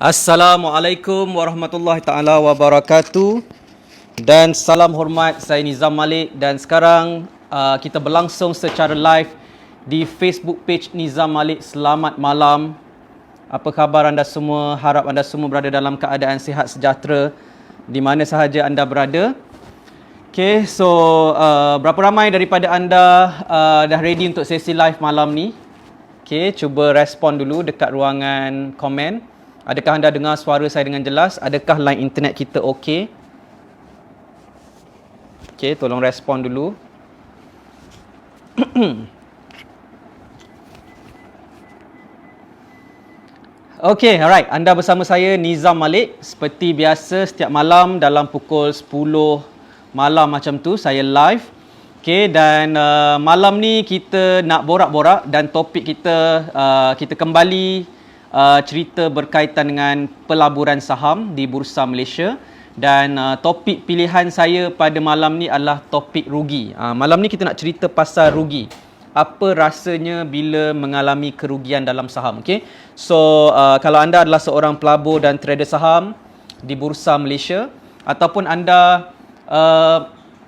Assalamualaikum warahmatullahi taala wabarakatuh. Dan salam hormat, saya Nizam Malik dan sekarang kita berlangsung secara live di Facebook page Nizam Malik. Selamat malam. Apa khabar anda semua? Harap anda semua berada dalam keadaan sihat sejahtera di mana sahaja anda berada. Okay, so berapa ramai daripada anda dah ready untuk sesi live malam ni? Okay, cuba respon dulu dekat ruangan komen. Adakah anda dengar suara saya dengan jelas? Adakah line internet kita okey? Okey, tolong respon dulu. Okey, alright. Anda bersama saya Nizam Malik. Seperti biasa setiap malam dalam pukul 10 malam macam tu saya live. Okey, dan malam ni kita nak borak-borak dan topik kita kita kembali cerita berkaitan dengan pelaburan saham di Bursa Malaysia dan topik pilihan saya pada malam ni adalah topik rugi. Malam ni kita nak cerita pasal rugi. Apa rasanya bila mengalami kerugian dalam saham, okey? So kalau anda adalah seorang pelabur dan trader saham di Bursa Malaysia ataupun anda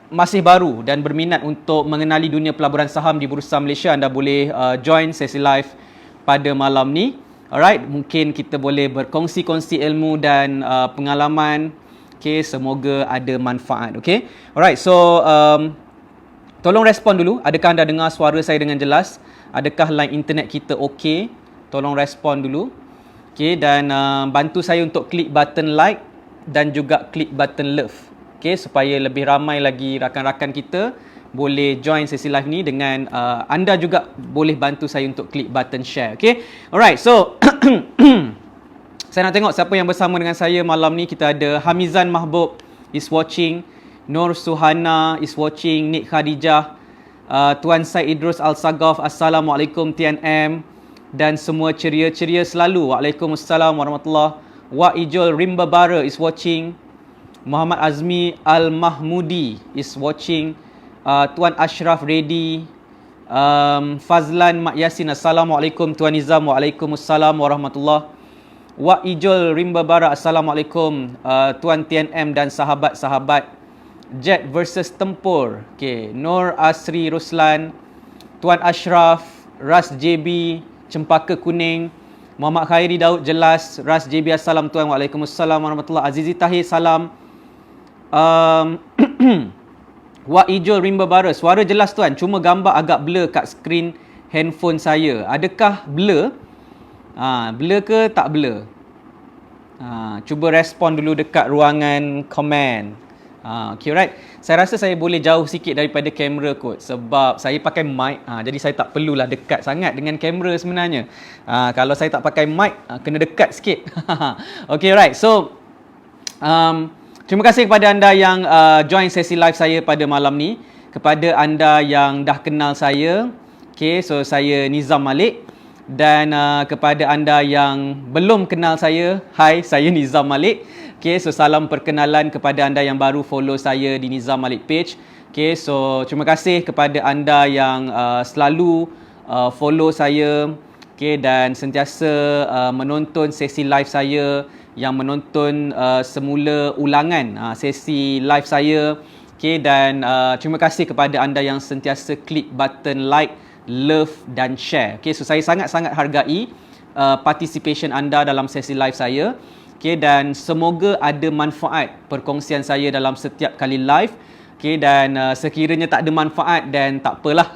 masih baru dan berminat untuk mengenali dunia pelaburan saham di Bursa Malaysia, anda boleh join sesi live pada malam ni. Alright, mungkin kita boleh berkongsi-kongsi ilmu dan pengalaman. Okay, semoga ada manfaat. Okay, alright. So tolong respon dulu. Adakah anda dengar suara saya dengan jelas? Adakah line internet kita okay? Tolong respon dulu. Okay, dan bantu saya untuk klik button like dan juga klik button love. Okay, supaya lebih ramai lagi rakan-rakan kita boleh join sesi live ni dengan anda juga boleh bantu saya untuk klik button share. Okay, alright. So saya nak tengok siapa yang bersama dengan saya malam ni. Kita ada Hamizan Mahbub is watching, Nur Suhana is watching, Nik Khadijah, Tuan Syed Idrus Al-Sagaf, Assalamualaikum TNM, dan semua ceria-ceria selalu. Waalaikumsalam warahmatullahi. Wak Ijol Rimbabara is watching, Muhammad Azmi Al-Mahmudi is watching, Tuan Ashraf Reddy, Fazlan Mak Yasin, Assalamualaikum Tuan Nizam. Waalaikumsalam warahmatullahi. Wak Ijol Rimbabara, Assalamualaikum Tuan TNM dan sahabat-sahabat. Jet versus Tempur, okay. Nur Asri Ruslan, Tuan Ashraf, Ras JB, Cempaka Kuning, Muhammad Khairi Daud Jelas, Ras JB, Assalam Tuan. Waalaikumsalam warahmatullahi. Azizi Tahir, salam. Wak Ijol Rimbabara, suara jelas tuan, cuma gambar agak blur kat skrin handphone saya. Adakah blur? Blur ke tak blur? Cuba respon dulu dekat ruangan komen. Okay, right. Saya rasa saya boleh jauh sikit daripada kamera kot sebab saya pakai mic. Jadi saya tak perlulah dekat sangat dengan kamera sebenarnya. Kalau saya tak pakai mic, kena dekat sikit. Okay, right. So terima kasih kepada anda yang join sesi live saya pada malam ni. Kepada anda yang dah kenal saya, okay, so saya Nizam Malik. Dan kepada anda yang belum kenal saya, hai, saya Nizam Malik. Okay, so salam perkenalan kepada anda yang baru follow saya di Nizam Malik page. Okay, so terima kasih kepada anda yang selalu follow saya, okay, dan sentiasa menonton sesi live saya, yang menonton semula ulangan sesi live saya. Okay, dan terima kasih kepada anda yang sentiasa klik button like, love dan share. Okay, so saya sangat-sangat hargai participation anda dalam sesi live saya. Okay, dan semoga ada manfaat perkongsian saya dalam setiap kali live. Okay, dan sekiranya tak ada manfaat dan tak apalah.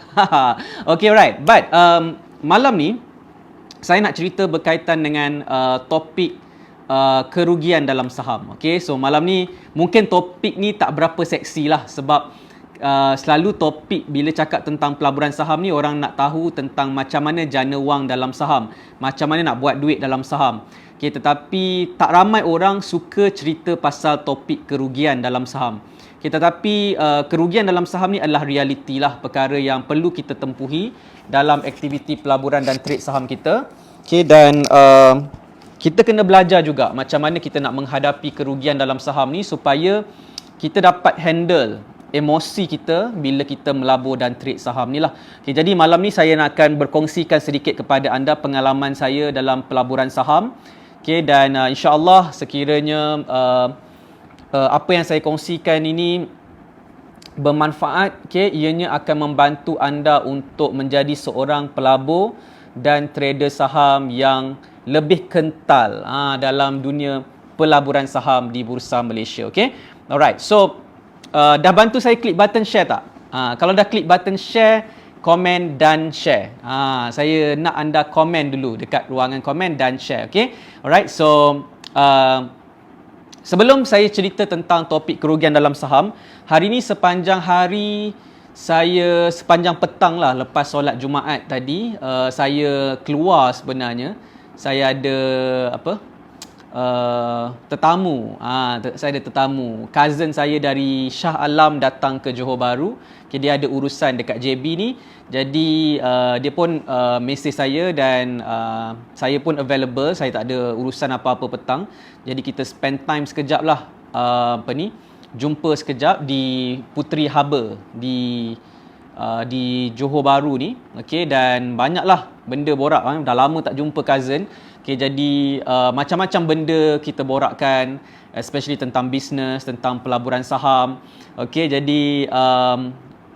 Okay, right. But malam ni saya nak cerita berkaitan dengan topik kerugian dalam saham. Okay, so malam ni mungkin topik ni tak berapa seksi lah sebab selalu topik bila cakap tentang pelaburan saham ni orang nak tahu tentang macam mana jana wang dalam saham, macam mana nak buat duit dalam saham. Okay, tetapi tak ramai orang suka cerita pasal topik kerugian dalam saham. Okay, tetapi kerugian dalam saham ni adalah realiti lah, perkara yang perlu kita tempuhi dalam aktiviti pelaburan dan trade saham kita. Okay, dan kita kena belajar juga macam mana kita nak menghadapi kerugian dalam saham ni supaya kita dapat handle emosi kita bila kita melabur dan trade saham ni lah. Okay, jadi malam ni saya nak akan berkongsikan sedikit kepada anda pengalaman saya dalam pelaburan saham. Okay, dan insya-Allah sekiranya apa yang saya kongsikan ini bermanfaat, okay, ianya akan membantu anda untuk menjadi seorang pelabur dan trader saham yang lebih kental dalam dunia pelaburan saham di Bursa Malaysia. Okay, alright. So dah bantu saya klik button share tak? Kalau dah klik button share, komen dan share. Saya nak anda komen dulu dekat ruangan komen dan share. Okay, alright. So sebelum saya cerita tentang topik kerugian dalam saham, hari ini sepanjang hari, sepanjang petang lah lepas solat Jumaat tadi, saya keluar sebenarnya. Saya ada tetamu. Saya ada tetamu. Cousin saya dari Shah Alam datang ke Johor Bahru. Okay, dia ada urusan dekat JB ni. Jadi dia pun mesej saya dan saya pun available. Saya tak ada urusan apa-apa petang. Jadi kita spend time sekejap lah. Jumpa sekejap di Puteri Harbour di Johor Bahru ni. Okay, dan banyaklah benda borak. Dah lama tak jumpa cousin. Okay, jadi macam-macam benda kita borakkan, especially tentang bisnes, tentang pelaburan saham. Okay, jadi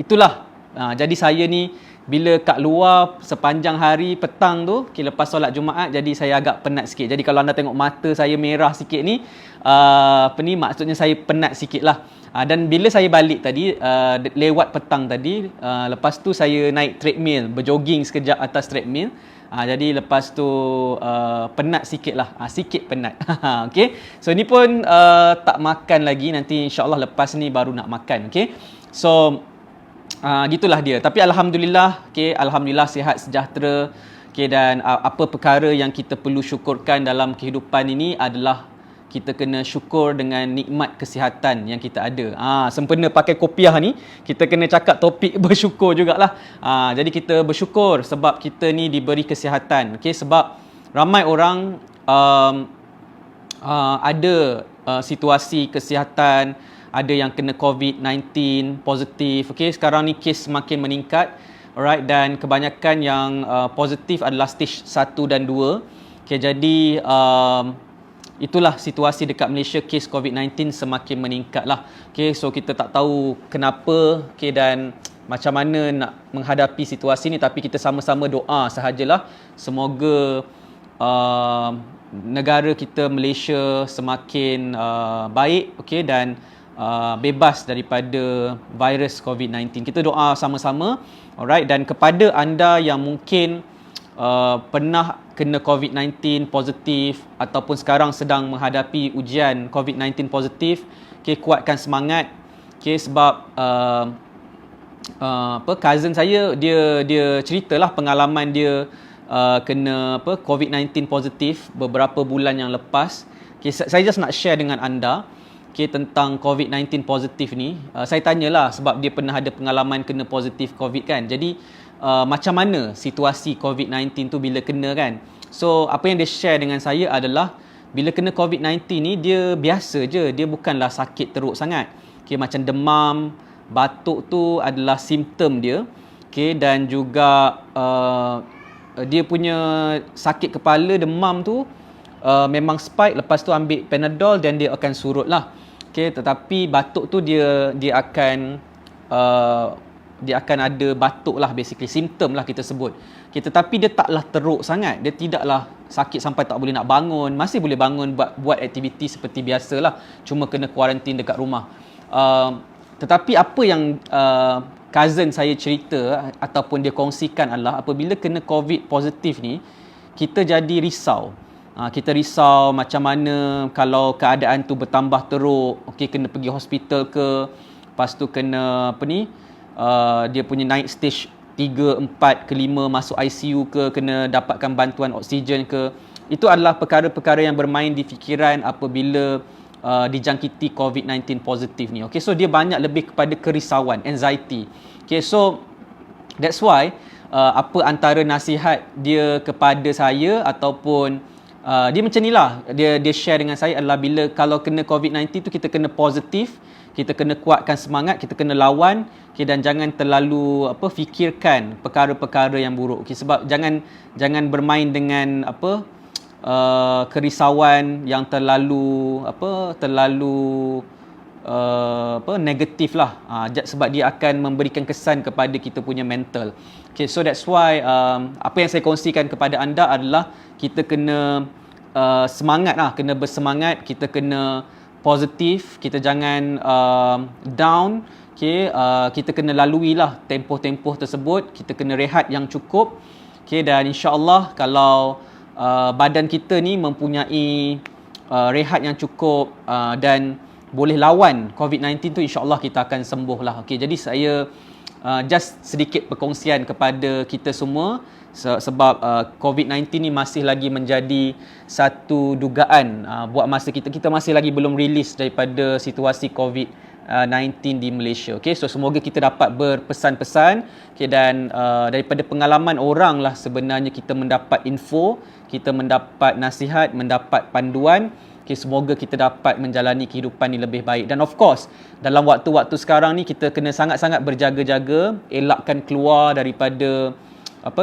itulah. Jadi saya ni bila kat luar sepanjang hari petang tu, okay, lepas solat Jumaat, jadi saya agak penat sikit. Jadi kalau anda tengok mata saya merah sikit ni, maksudnya saya penat sikit lah. Dan bila saya balik tadi, lewat petang tadi, lepas tu saya naik treadmill, berjoging sekejap atas treadmill. Jadi lepas tu penat sikit lah, sikit penat. Okay, so ni pun tak makan lagi, nanti insyaAllah lepas ni baru nak makan. Okay, so gitulah dia. Tapi Alhamdulillah, okay, Alhamdulillah sihat sejahtera. Okay, dan apa perkara yang kita perlu syukurkan dalam kehidupan ini adalah kita kena syukur dengan nikmat kesihatan yang kita ada. Sempena pakai kopiah ni, kita kena cakap topik bersyukur jugalah. Jadi kita bersyukur sebab kita ni diberi kesihatan. Okay, sebab ramai orang ada situasi kesihatan, ada yang kena COVID-19 positif. Okay, sekarang ni kes semakin meningkat. Alright, dan kebanyakan yang positif adalah stage 1 dan 2. Okay, jadi itulah situasi dekat Malaysia, kes COVID-19 semakin meningkat lah. Okay, so kita tak tahu kenapa, okay, dan macam mana nak menghadapi situasi ni, tapi kita sama-sama doa sahajalah. Semoga negara kita Malaysia semakin baik, okay, dan bebas daripada virus COVID-19. Kita doa sama-sama. Alright, dan kepada anda yang mungkin pernah kena COVID-19 positif ataupun sekarang sedang menghadapi ujian COVID-19 positif, okay, kuatkan semangat. Okay, sebab cousin saya dia ceritalah pengalaman dia kena COVID-19 positif beberapa bulan yang lepas. Okay, saya just nak share dengan anda, okay, tentang COVID-19 positif ni. Saya tanyalah sebab dia pernah ada pengalaman kena positif COVID kan. Jadi macam mana situasi COVID-19 tu bila kena kan. So apa yang dia share dengan saya adalah bila kena COVID-19 ni dia biasa je, dia bukanlah sakit teruk sangat. Okay, macam demam, batuk tu adalah simptom dia. Okay, dan juga dia punya sakit kepala, demam tu memang spike, lepas tu ambil Panadol dan dia akan surut lah. Okay, tetapi batuk tu dia akan ada batuk lah, basically simptom lah kita sebut. Okay, tetapi dia taklah teruk sangat. Dia tidaklah sakit sampai tak boleh nak bangun. Masih boleh bangun buat aktiviti seperti biasalah. Cuma kena kuarantin dekat rumah. Tetapi apa yang cousin saya cerita ataupun dia kongsikan adalah apabila kena COVID positif ni, kita jadi risau. Kita risau macam mana kalau keadaan tu bertambah teruk. Okay, kena pergi hospital ke, lepas tu kena dia punya naik stage 3, 4 ke 5 masuk ICU ke, kena dapatkan bantuan oksigen ke. Itu adalah perkara-perkara yang bermain di fikiran apabila dijangkiti COVID-19 positif ni. Okay, so dia banyak lebih kepada kerisauan, anxiety. Okay, so that's why apa antara nasihat dia kepada saya ataupun dia macam ni lah, dia share dengan saya adalah bila kalau kena COVID-19 tu kita kena positif, kita kena kuatkan semangat, kita kena lawan, okay, dan jangan terlalu fikirkan perkara-perkara yang buruk. Okay, sebab jangan bermain dengan kerisauan yang terlalu negatif lah, sebab dia akan memberikan kesan kepada kita punya mental. Okay, so that's why apa yang saya kongsikan kepada anda adalah kita kena semangat lah, kena bersemangat, kita kena positif, kita jangan down. Okay, kita kena lalui lah tempoh-tempoh tersebut, kita kena rehat yang cukup. Okay, dan insyaAllah kalau badan kita ni mempunyai rehat yang cukup dan boleh lawan COVID-19 tu, insyaAllah kita akan sembuh lah. Okay, jadi saya just sedikit perkongsian kepada kita semua sebab COVID-19 ni masih lagi menjadi satu dugaan buat masa kita masih lagi belum rilis daripada situasi COVID-19 di Malaysia. Okay, so semoga kita dapat berpesan-pesan, okay, dan daripada pengalaman orang lah sebenarnya kita mendapat info, kita mendapat nasihat, mendapat panduan. Okay, semoga kita dapat menjalani kehidupan ni lebih baik. Dan of course, dalam waktu-waktu sekarang ni kita kena sangat-sangat berjaga-jaga, elakkan keluar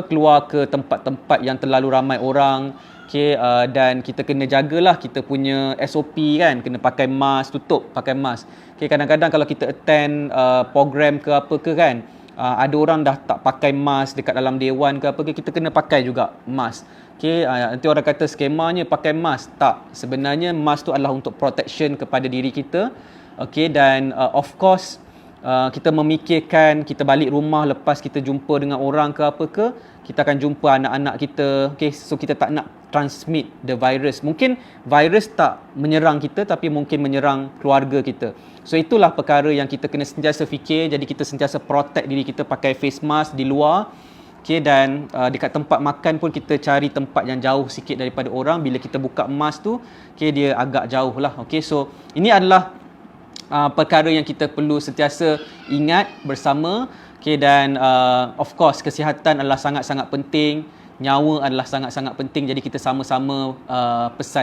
keluar ke tempat-tempat yang terlalu ramai orang. Okay, dan kita kena jagalah kita punya SOP kan, kena pakai mask, pakai mask. Okay, kadang-kadang kalau kita attend program ke apa ke kan, ada orang dah tak pakai mask dekat dalam dewan ke apa ke, kita kena pakai juga mask. Okay, nanti orang kata skemanya pakai mask. Tak, sebenarnya mask tu adalah untuk protection kepada diri kita. Okay, dan of course kita memikirkan kita balik rumah lepas kita jumpa dengan orang ke apa ke, kita akan jumpa anak-anak kita. Okay, so kita tak nak transmit the virus. Mungkin virus tak menyerang kita tapi mungkin menyerang keluarga kita. So itulah perkara yang kita kena sentiasa fikir. Jadi kita sentiasa protect diri kita, pakai face mask di luar. Okay, dan dekat tempat makan pun kita cari tempat yang jauh sikit daripada orang. Bila kita buka mask tu, okay, dia agak jauh lah. Okay, so ini adalah perkara yang kita perlu sentiasa ingat bersama. Okay, dan of course kesihatan adalah sangat-sangat penting. Nyawa adalah sangat-sangat penting. Jadi kita sama-sama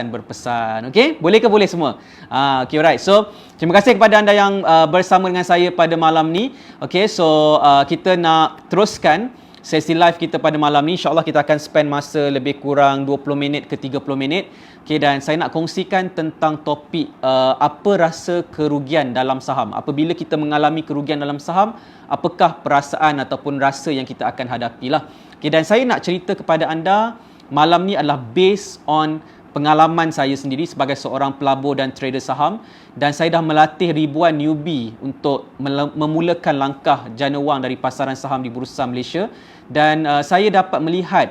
berpesan. Okay, boleh ke? Boleh semua. Okay, alright. So terima kasih kepada anda yang bersama dengan saya pada malam ni. Okay, so kita nak teruskan sesi live kita pada malam ni. InsyaAllah kita akan spend masa lebih kurang 20 minit ke 30 minit. Okay, dan saya nak kongsikan tentang topik apa rasa kerugian dalam saham. Apabila kita mengalami kerugian dalam saham, apakah perasaan ataupun rasa yang kita akan hadapi lah. Okay, dan saya nak cerita kepada anda malam ni adalah based on pengalaman saya sendiri sebagai seorang pelabur dan trader saham, dan saya dah melatih ribuan newbie untuk memulakan langkah jana wang dari pasaran saham di Bursa Malaysia, dan saya dapat melihat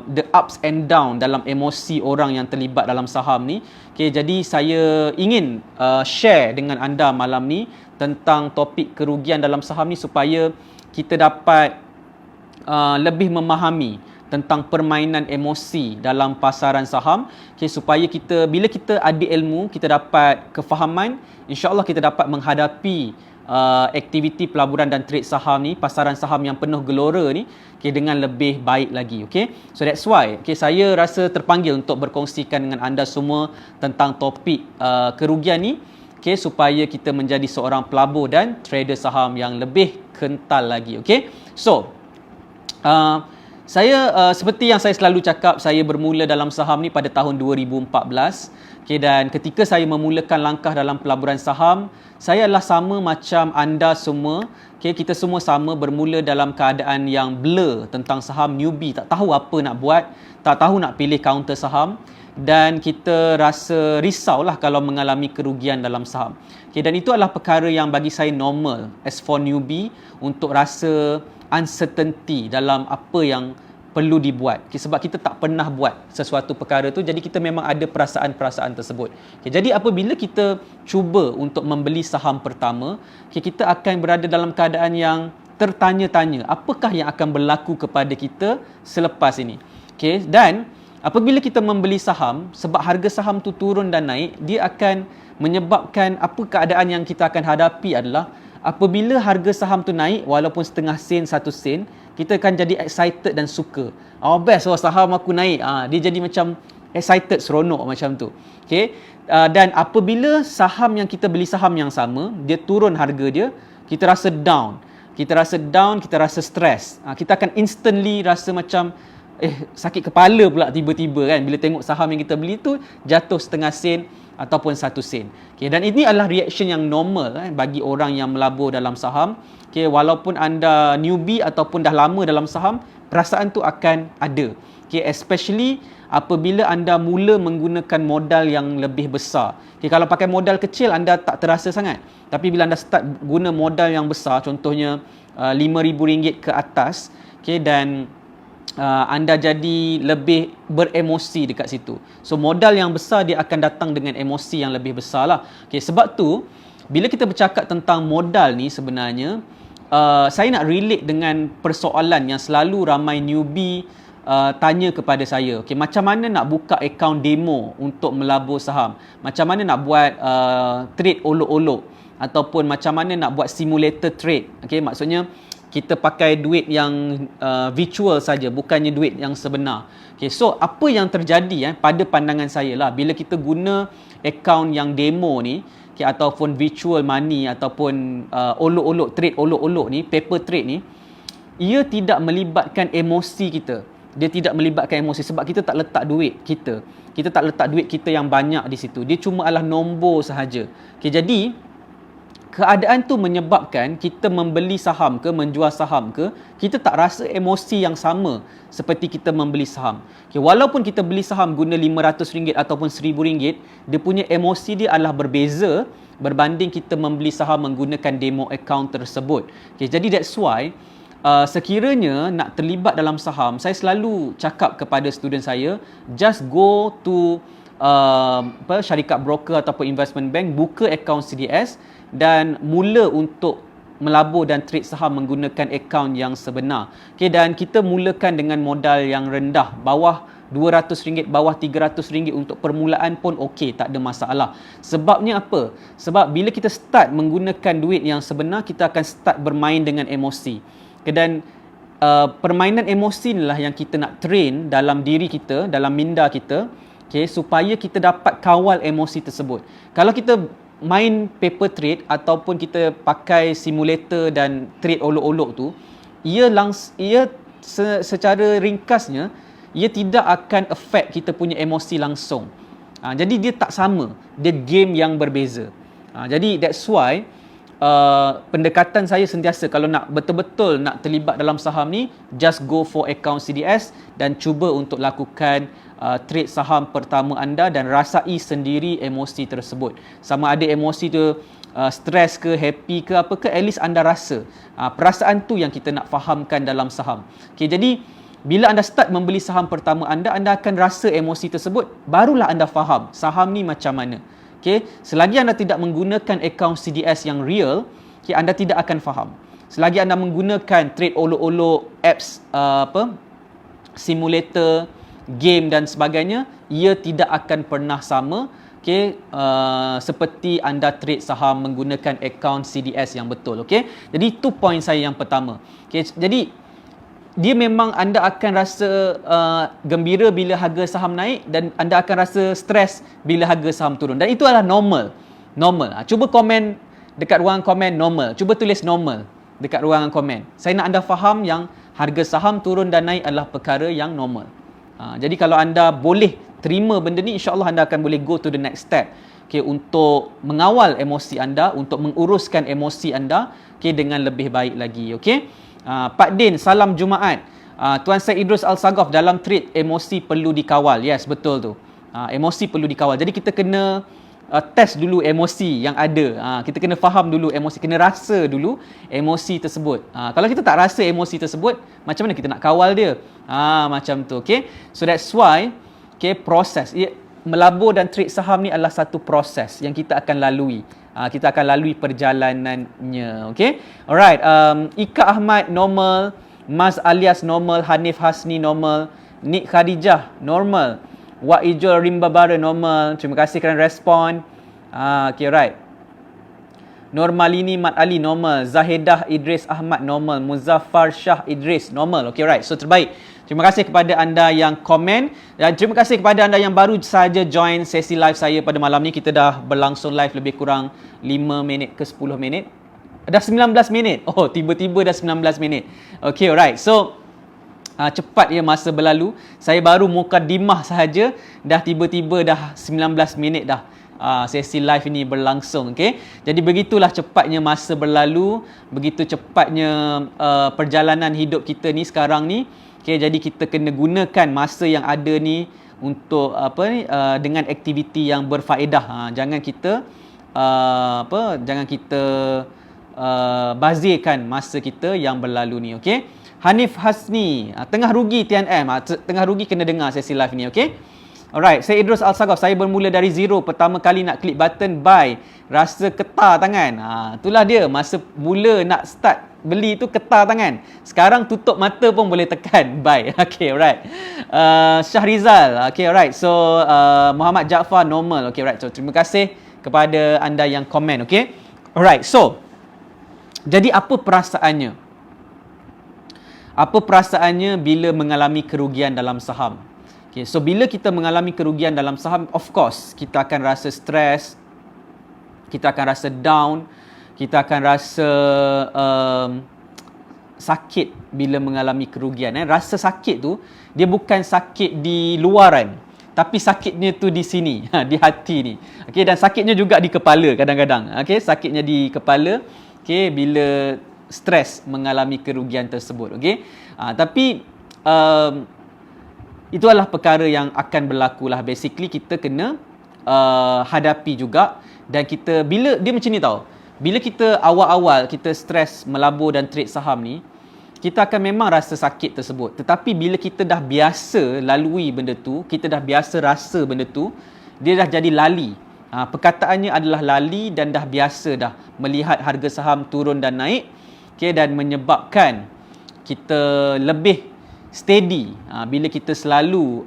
the ups and down dalam emosi orang yang terlibat dalam saham ni. Okay, jadi saya ingin share dengan anda malam ni tentang topik kerugian dalam saham ni supaya kita dapat lebih memahami tentang permainan emosi dalam pasaran saham. Okay, supaya kita, bila kita ada ilmu, kita dapat kefahaman, insyaAllah kita dapat menghadapi aktiviti pelaburan dan trade saham ni, pasaran saham yang penuh gelora ni, okay, dengan lebih baik lagi. Okay, so that's why saya rasa terpanggil untuk berkongsikan dengan anda semua tentang topik kerugian ni, okay, supaya kita menjadi seorang pelabur dan trader saham yang lebih kental lagi. Okay, so saya seperti yang saya selalu cakap, saya bermula dalam saham ni pada tahun 2014. Okay, dan ketika saya memulakan langkah dalam pelaburan saham, saya adalah sama macam anda semua. Okay, kita semua sama bermula dalam keadaan yang blur tentang saham, newbie, tak tahu apa nak buat, tak tahu nak pilih counter saham, dan kita rasa risaulah kalau mengalami kerugian dalam saham. Okay, dan itu adalah perkara yang bagi saya normal as for newbie, untuk rasa uncertainty dalam apa yang perlu dibuat. Okay, sebab kita tak pernah buat sesuatu perkara tu, jadi kita memang ada perasaan-perasaan tersebut. Okay, jadi apabila kita cuba untuk membeli saham pertama, okay, kita akan berada dalam keadaan yang tertanya-tanya, apakah yang akan berlaku kepada kita selepas ini. Okay, dan apabila kita membeli saham, sebab harga saham tu turun dan naik, dia akan menyebabkan apa keadaan yang kita akan hadapi adalah apabila harga saham tu naik walaupun setengah sen, 1 sen, kita akan jadi excited dan suka. Oh best, saham aku naik. Dia jadi macam excited, seronok macam tu. Okay? Dan apabila saham yang kita beli saham yang sama, dia turun harga dia, kita rasa down. Kita rasa down, kita rasa stress. Kita akan instantly rasa macam sakit kepala pula tiba-tiba kan bila tengok saham yang kita beli tu jatuh setengah sen ataupun 1 sen. Okay, dan ini adalah reaction yang normal bagi orang yang melabur dalam saham. Okay, walaupun anda newbie ataupun dah lama dalam saham, perasaan tu akan ada. Okay, especially apabila anda mula menggunakan modal yang lebih besar. Okay, kalau pakai modal kecil anda tak terasa sangat. Tapi bila anda start guna modal yang besar, contohnya RM5,000 ke atas, okay, dan anda jadi lebih beremosi dekat situ. So modal yang besar dia akan datang dengan emosi yang lebih besar lah. Okay, sebab tu bila kita bercakap tentang modal ni sebenarnya saya nak relate dengan persoalan yang selalu ramai newbie tanya kepada saya. Okay, macam mana nak buka akaun demo untuk melabur saham? Macam mana nak buat trade olok-olok? Ataupun macam mana nak buat simulator trade? Okay, maksudnya kita pakai duit yang virtual saja, bukannya duit yang sebenar. Okay, so apa yang terjadi pada pandangan saya lah bila kita guna akaun yang demo ni, okay, ataupun virtual money ataupun olok-olok trade olok-olok ni, paper trade ni, ia tidak melibatkan emosi kita. Dia tidak melibatkan emosi sebab kita tak letak duit kita. Kita tak letak duit kita yang banyak di situ. Dia cuma adalah nombor sahaja. Okay, jadi keadaan tu menyebabkan kita membeli saham ke, menjual saham ke, kita tak rasa emosi yang sama seperti kita membeli saham. Okay, walaupun kita beli saham guna RM500 ataupun RM1,000, dia punya emosi dia adalah berbeza berbanding kita membeli saham menggunakan demo account tersebut. Okay, jadi that's why sekiranya nak terlibat dalam saham, saya selalu cakap kepada student saya, just go to syarikat broker ataupun investment bank, buka akaun CDS dan mula untuk melabur dan trade saham menggunakan akaun yang sebenar. Okay, dan kita mulakan dengan modal yang rendah, bawah RM200, bawah RM300 untuk permulaan pun okey, tak ada masalah. Sebabnya apa? Sebab bila kita start menggunakan duit yang sebenar, kita akan start bermain dengan emosi. Okay, dan permainan emosi inilah yang kita nak train dalam diri kita, dalam minda kita, okay, supaya kita dapat kawal emosi tersebut. Kalau kita main paper trade ataupun kita pakai simulator dan trade olok-olok tu, ia secara ringkasnya ia tidak akan affect kita punya emosi langsung. Jadi dia tak sama, dia game yang berbeza. Jadi that's why pendekatan saya sentiasa kalau nak betul-betul nak terlibat dalam saham ni, just go for account CDS dan cuba untuk lakukan trade saham pertama anda dan rasai sendiri emosi tersebut. Sama ada emosi tu stres ke, happy ke, apa ke, at least anda rasa. Perasaan tu yang kita nak fahamkan dalam saham. Okay, jadi bila anda start membeli saham pertama anda akan rasa emosi tersebut, barulah anda faham saham ni macam mana. Okay, selagi anda tidak menggunakan akaun CDS yang real, okay, anda tidak akan faham. Selagi anda menggunakan trade olok-olok, apps, simulator, game dan sebagainya, ia tidak akan pernah sama, okay, seperti anda trade saham menggunakan akaun CDS yang betul. Okay, jadi itu poin saya yang pertama. Okay, jadi dia memang anda akan rasa gembira bila harga saham naik dan anda akan rasa stres bila harga saham turun. Dan itu adalah normal. Cuba komen dekat ruangan komen normal. Cuba tulis normal dekat ruangan komen. Saya nak anda faham yang harga saham turun dan naik adalah perkara yang normal. Jadi kalau anda boleh terima benda ni, insya-Allah anda akan boleh go to the next step. Okay, untuk mengawal emosi anda, untuk menguruskan emosi anda, okay, dengan lebih baik lagi. Okay. Pak Din, salam Jumaat. Tuan Syed Idrus Al-Sagaf, dalam trade emosi perlu dikawal. Yes, betul tu. Emosi perlu dikawal. Jadi kita kena test dulu emosi yang ada. Kita kena faham dulu emosi, kena rasa dulu emosi tersebut. Kalau kita tak rasa emosi tersebut, macam mana kita nak kawal dia? Macam tu. Okay? So that's why, okay, proses. Melabur dan trade saham ni adalah satu proses yang kita akan lalui. Kita akan lalui perjalanannya. Okay? Alright. Ika Ahmad, normal. Mas alias normal. Hanif Hasni, normal. Nik Khadijah, normal. Wak Ijul Rimbabara, normal. Terima kasih kerana respon. Okay, right. Normalini Mat Ali, normal. Zahidah Idris Ahmad, normal. Muzaffar Shah Idris, normal. Okay, right. So, terbaik. Terima kasih kepada anda yang komen dan terima kasih kepada anda yang baru saja join sesi live saya pada malam ni. Kita dah berlangsung live lebih kurang 5 minit ke 10 minit. Dah 19 minit. Oh, tiba-tiba dah 19 minit. Okay, alright. So, cepat ya masa berlalu. Saya baru mukadimah sahaja, dah tiba-tiba dah 19 minit dah sesi live ini berlangsung. Okay? Jadi begitulah cepatnya masa berlalu, begitu cepatnya perjalanan hidup kita ni sekarang ni. Okay, jadi kita kena gunakan masa yang ada ni untuk dengan aktiviti yang berfaedah. Jangan kita jangan kita bazirkan masa kita yang berlalu ni. Okay? Hanif Hasni, tengah rugi TNM, tengah rugi kena dengar sesi live ni. Okay? Alright, saya Idrus Al-Sagaf. Saya bermula dari zero. Pertama kali nak klik button buy, rasa ketar tangan. Itulah dia, masa mula nak start beli tu ketar tangan. Sekarang tutup mata pun boleh tekan buy. Okay, alright. Syahrizal. Okay, alright. So, Muhammad Jaafar normal. Okay, alright. So, terima kasih kepada anda yang komen. Okay, alright. So, jadi apa perasaannya? Apa perasaannya bila mengalami kerugian dalam saham? Okay, so bila kita mengalami kerugian dalam saham, of course, kita akan rasa stres, kita akan rasa down, kita akan rasa sakit bila mengalami kerugian. Rasa sakit tu, dia bukan sakit di luaran, tapi sakitnya tu di sini, di hati ni. Okay, dan sakitnya juga di kepala kadang-kadang. Okay, sakitnya di kepala, okay, bila stres mengalami kerugian tersebut. Okay, tapi itu adalah perkara yang akan berlaku lah. Basically kita kena hadapi juga. Dan kita, bila dia macam ni tau, bila kita awal-awal kita stres melabur dan trade saham ni, kita akan memang rasa sakit tersebut. Tetapi bila kita dah biasa lalui benda tu, kita dah biasa rasa benda tu, dia dah jadi lali. Perkataannya adalah lali dan dah biasa dah melihat harga saham turun dan naik. Okay, dan menyebabkan kita lebih steady bila kita selalu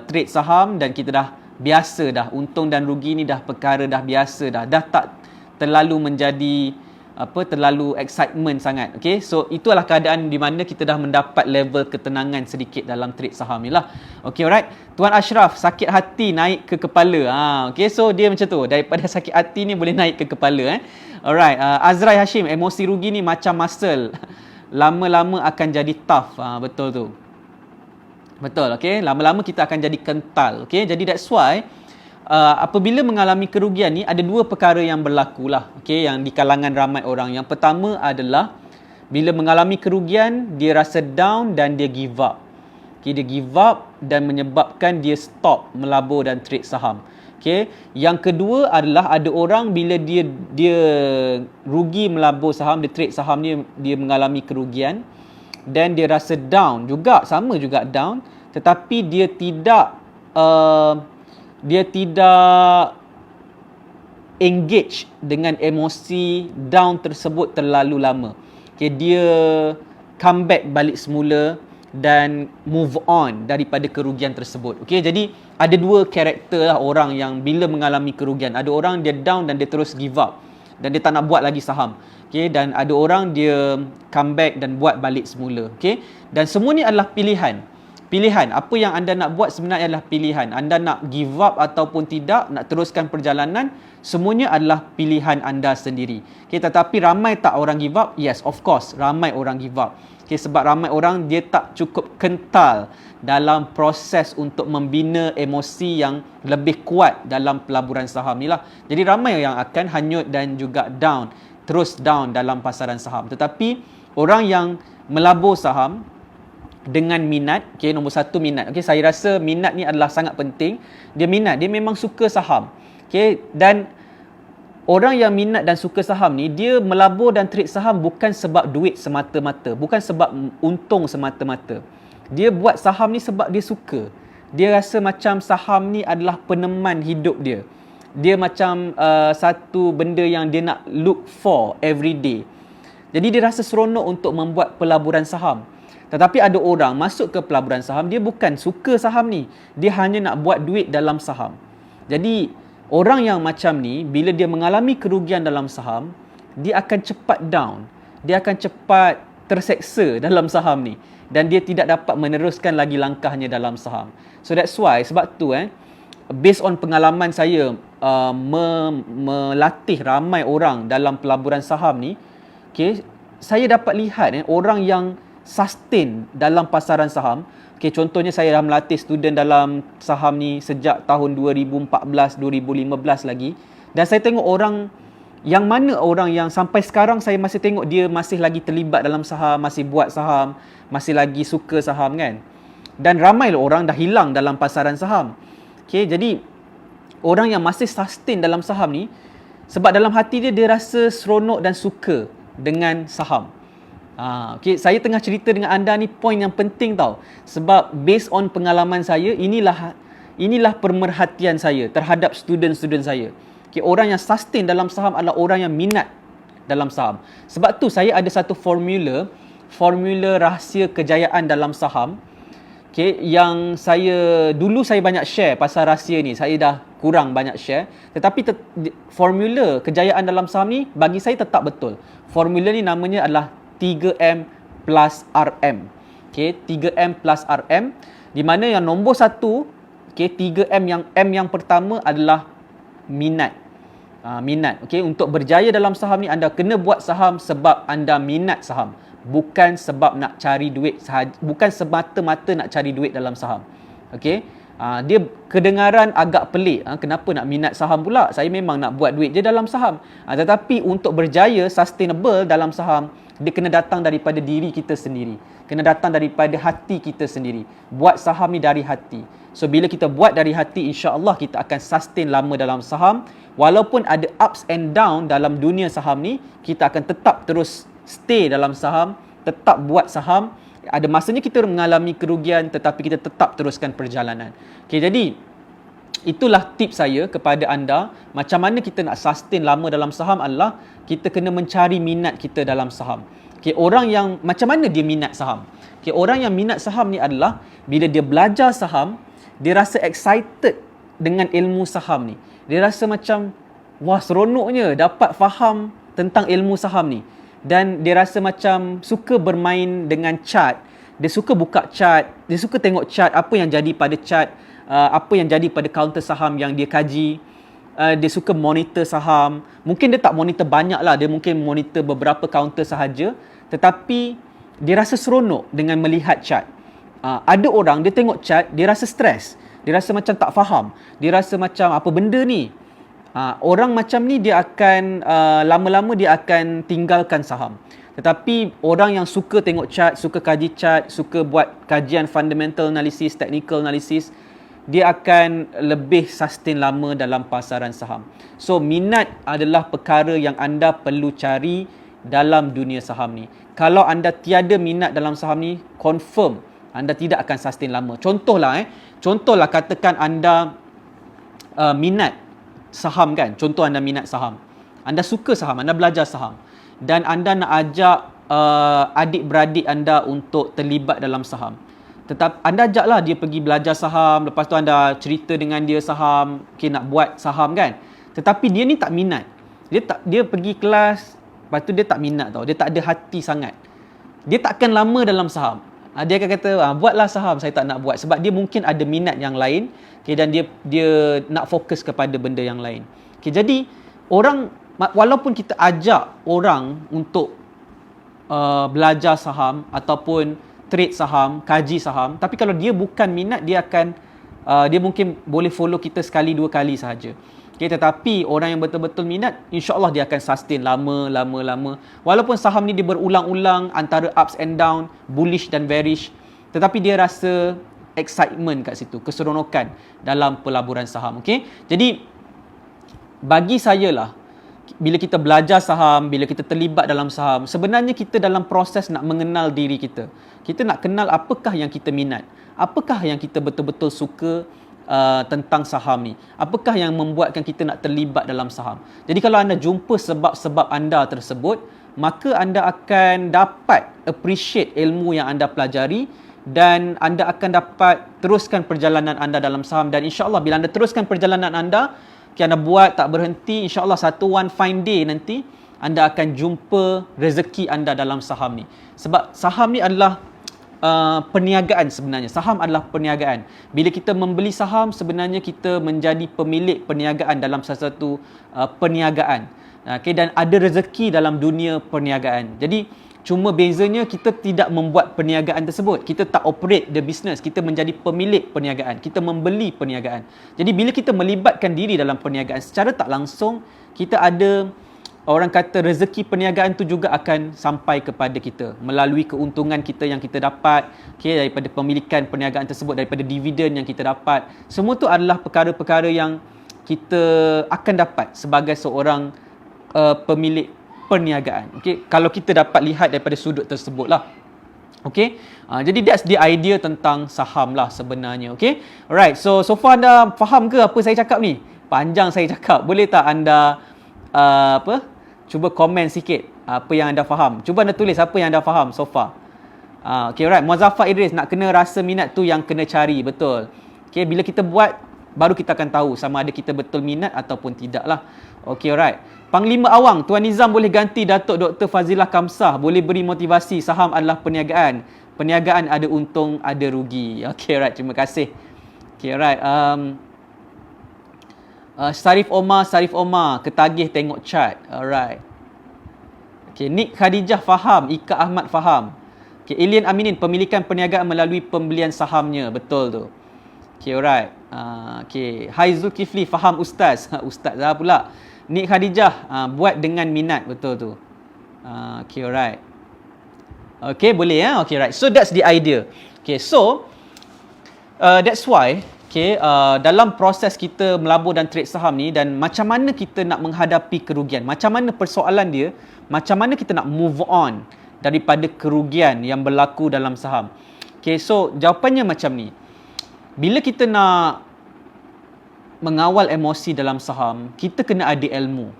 trade saham dan kita dah biasa dah, untung dan rugi ni dah perkara dah biasa dah tak terlalu menjadi terlalu excitement sangat. Okay, so itulah keadaan di mana kita dah mendapat level ketenangan sedikit dalam trade saham ni lah. Okay, alright. Tuan Ashraf, sakit hati naik ke kepala. Okay, so dia macam tu, daripada sakit hati ni boleh naik ke kepala. Alright. Azrai Hashim, emosi rugi ni macam muscle, lama-lama akan jadi tough. Betul tu. Betul, okay. Lama-lama kita akan jadi kental. Okay, jadi that's why apabila mengalami kerugian ni ada dua perkara yang berlaku lah. Okay, yang di kalangan ramai orang. Yang pertama adalah bila mengalami kerugian, dia rasa down dan dia give up. Okay, dia give up dan menyebabkan dia stop melabur dan trade saham. Okay, yang kedua adalah ada orang bila dia rugi melabur saham, dia trade saham ni, dia mengalami kerugian dan dia rasa down juga, sama juga down, tetapi dia tidak engage dengan emosi down tersebut terlalu lama. Okay, dia come back balik semula dan move on daripada kerugian tersebut. Okay, jadi ada dua karakter lah orang yang bila mengalami kerugian. Ada orang dia down dan dia terus give up dan dia tak nak buat lagi saham. Okay, dan ada orang dia come back dan buat balik semula. Okay, dan semua ni adalah pilihan. Pilihan, apa yang anda nak buat sebenarnya adalah pilihan. Anda nak give up ataupun tidak, nak teruskan perjalanan, semuanya adalah pilihan anda sendiri. Okay, tetapi ramai tak orang give up? Yes, of course, ramai orang give up. Okay, sebab ramai orang dia tak cukup kental dalam proses untuk membina emosi yang lebih kuat dalam pelaburan saham ni lah. Jadi ramai yang akan hanyut dan juga down, terus down dalam pasaran saham. Tetapi orang yang melabur saham dengan minat, okay, nombor satu minat. Okay, saya rasa minat ni adalah sangat penting. Dia minat, dia memang suka saham. Okay, dan orang yang minat dan suka saham ni, dia melabur dan trade saham bukan sebab duit semata-mata, bukan sebab untung semata-mata. Dia buat saham ni sebab dia suka. Dia rasa macam saham ni adalah peneman hidup dia. Dia macam satu benda yang dia nak look for every day. Jadi dia rasa seronok untuk membuat pelaburan saham. Tetapi ada orang masuk ke pelaburan saham, dia bukan suka saham ni. Dia hanya nak buat duit dalam saham. Jadi orang yang macam ni, bila dia mengalami kerugian dalam saham, dia akan cepat down. Dia akan cepat terseksa dalam saham ni. Dan dia tidak dapat meneruskan lagi langkahnya dalam saham. So that's why, sebab tu based on pengalaman saya melatih ramai orang dalam pelaburan saham ni, okay, saya dapat lihat orang yang sustain dalam pasaran saham. Okay, contohnya saya dah melatih student dalam saham ni sejak tahun 2014, 2015 lagi. Dan saya tengok orang yang sampai sekarang saya masih tengok dia masih lagi terlibat dalam saham, masih buat saham, masih lagi suka saham kan. Dan ramai orang dah hilang dalam pasaran saham. Okay, jadi orang yang masih sustain dalam saham ni, sebab dalam hati dia rasa seronok dan suka dengan saham. Okay, saya tengah cerita dengan anda ni point yang penting tau. Sebab based on pengalaman saya, inilah pemerhatian saya terhadap student-student saya. Okay, orang yang sustain dalam saham adalah orang yang minat dalam saham. Sebab tu saya ada satu formula rahsia kejayaan dalam saham. Okay, yang dulu saya banyak share pasal rahsia ni. Saya dah kurang banyak share. Tetapi formula kejayaan dalam saham ni bagi saya tetap betul. Formula ni namanya adalah 3M plus RM. Okay, 3M plus RM. Di mana yang nombor satu, okay, 3M yang pertama adalah minat. Minat. Okay, untuk berjaya dalam saham ni anda kena buat saham sebab anda minat saham. Bukan sebab nak cari duit sahaja, bukan semata-mata nak cari duit dalam saham. Okey. Dia kedengaran agak pelik. Kenapa nak minat saham pula? Saya memang nak buat duit je dalam saham. Tetapi untuk berjaya sustainable dalam saham, dia kena datang daripada diri kita sendiri. Kena datang daripada hati kita sendiri. Buat saham ni dari hati. So bila kita buat dari hati, insya-Allah kita akan sustain lama dalam saham. Walaupun ada ups and down dalam dunia saham ni, kita akan tetap terus stay dalam saham, tetap buat saham. Ada masanya kita mengalami kerugian, tetapi kita tetap teruskan perjalanan. Okay, jadi itulah tips saya kepada anda. Macam mana kita nak sustain lama dalam saham adalah kita kena mencari minat kita dalam saham. Okay, orang yang macam mana dia minat saham? Okay, orang yang minat saham ni adalah bila dia belajar saham, dia rasa excited dengan ilmu saham ni. Dia rasa macam, wah seronoknya dapat faham tentang ilmu saham ni. Dan dia rasa macam suka bermain dengan chart. Dia suka buka chart, dia suka tengok chart, apa yang jadi pada chart, apa yang jadi pada counter saham yang dia kaji. Dia suka monitor saham. Mungkin dia tak monitor banyak lah, dia mungkin monitor beberapa counter sahaja. Tetapi dia rasa seronok dengan melihat chart. Ada orang dia tengok chart, dia rasa stres. Dia rasa macam tak faham. Dia rasa macam apa benda ni. Orang macam ni dia akan lama-lama dia akan tinggalkan saham. Tetapi orang yang suka tengok chart, suka kaji chart, suka buat kajian fundamental analysis, technical analysis, dia akan lebih sustain lama dalam pasaran saham. So minat adalah perkara yang anda perlu cari dalam dunia saham ni. Kalau anda tiada minat dalam saham ni, confirm anda tidak akan sustain lama. Contohlah katakan anda minat saham kan. Contoh anda minat saham. Anda suka saham, anda belajar saham. Dan anda nak ajak adik-beradik anda untuk terlibat dalam saham. Tetap anda ajaklah dia pergi belajar saham, lepas tu anda cerita dengan dia saham, okay, nak buat saham kan. Tetapi dia ni tak minat. Dia pergi kelas, lepas tu dia tak minat tau. Dia tak ada hati sangat. Dia takkan lama dalam saham. Dia akan kata, buatlah saham, saya tak nak buat. Sebab dia mungkin ada minat yang lain, okay, dan dia nak fokus kepada benda yang lain. Okay, jadi, orang, walaupun kita ajak orang untuk belajar saham ataupun trade saham, kaji saham, tapi kalau dia bukan minat, dia mungkin boleh follow kita sekali, dua kali sahaja. Okay, tetapi orang yang betul-betul minat, insya-Allah dia akan sustain lama. Walaupun saham ni dia berulang-ulang antara ups and down, bullish dan bearish, tetapi dia rasa excitement kat situ, keseronokan dalam pelaburan saham. Okay? Jadi bagi saya lah, bila kita belajar saham, bila kita terlibat dalam saham, sebenarnya kita dalam proses nak mengenal diri kita. Kita nak kenal apakah yang kita minat, apakah yang kita betul-betul suka tentang saham ni. Apakah yang membuatkan kita nak terlibat dalam saham. Jadi kalau anda jumpa sebab-sebab anda tersebut, maka anda akan dapat appreciate ilmu yang anda pelajari dan anda akan dapat teruskan perjalanan anda dalam saham. Dan insya-Allah bila anda teruskan perjalanan anda, anda buat tak berhenti, insya-Allah one fine day nanti anda akan jumpa rezeki anda dalam saham ni. Sebab saham ni adalah perniagaan sebenarnya. Saham adalah perniagaan. Bila kita membeli saham, sebenarnya kita menjadi pemilik perniagaan dalam satu perniagaan. Okay, dan ada rezeki dalam dunia perniagaan. Jadi cuma bezanya kita tidak membuat perniagaan tersebut. Kita tak operate the business. Kita menjadi pemilik perniagaan. Kita membeli perniagaan. Jadi bila kita melibatkan diri dalam perniagaan, secara tak langsung kita ada, orang kata, rezeki perniagaan tu juga akan sampai kepada kita melalui keuntungan kita yang kita dapat, okay, daripada pemilikan perniagaan tersebut, daripada dividen yang kita dapat. Semua tu adalah perkara-perkara yang kita akan dapat sebagai seorang pemilik perniagaan. Okay? Kalau kita dapat lihat daripada sudut tersebut lah. Okay? Jadi that's the idea tentang saham lah sebenarnya. Okay? Alright, so far anda faham ke apa saya cakap ni? Panjang saya cakap. Boleh tak anda cuba komen sikit apa yang anda faham. Cuba anda tulis apa yang anda faham so far. Okay, right. Muazzafar Idris, nak kena rasa minat tu yang kena cari. Betul. Okay, bila kita buat, baru kita akan tahu sama ada kita betul minat ataupun tidak lah. Okay, alright. Panglima Awang, Tuan Nizam boleh ganti Datuk Dr. Fazilah Kamsah. Boleh beri motivasi, saham adalah perniagaan. Perniagaan ada untung, ada rugi. Okay, alright. Terima kasih. Okay, alright. Sarif Omar, ketagih tengok chart. Alright. Okay, Nick Khadijah faham, Ika Ahmad faham. Okay, Ilian Aminin, pemilikan perniagaan melalui pembelian sahamnya. Betul tu. Okay, alright. Okay, Hai Zulkifli, faham Ustaz. Ustaz lah pula. Nick Khadijah, buat dengan minat. Betul tu. Okay, alright. Okay, boleh ya? Okay, right. So, that's the idea. Okay, so, that's why, okay, dalam proses kita melabur dan trade saham ni, dan macam mana kita nak menghadapi kerugian, macam mana persoalan dia, macam mana kita nak move on daripada kerugian yang berlaku dalam saham. Okay, so jawapannya macam ni. Bila kita nak mengawal emosi dalam saham, kita kena ada ilmu.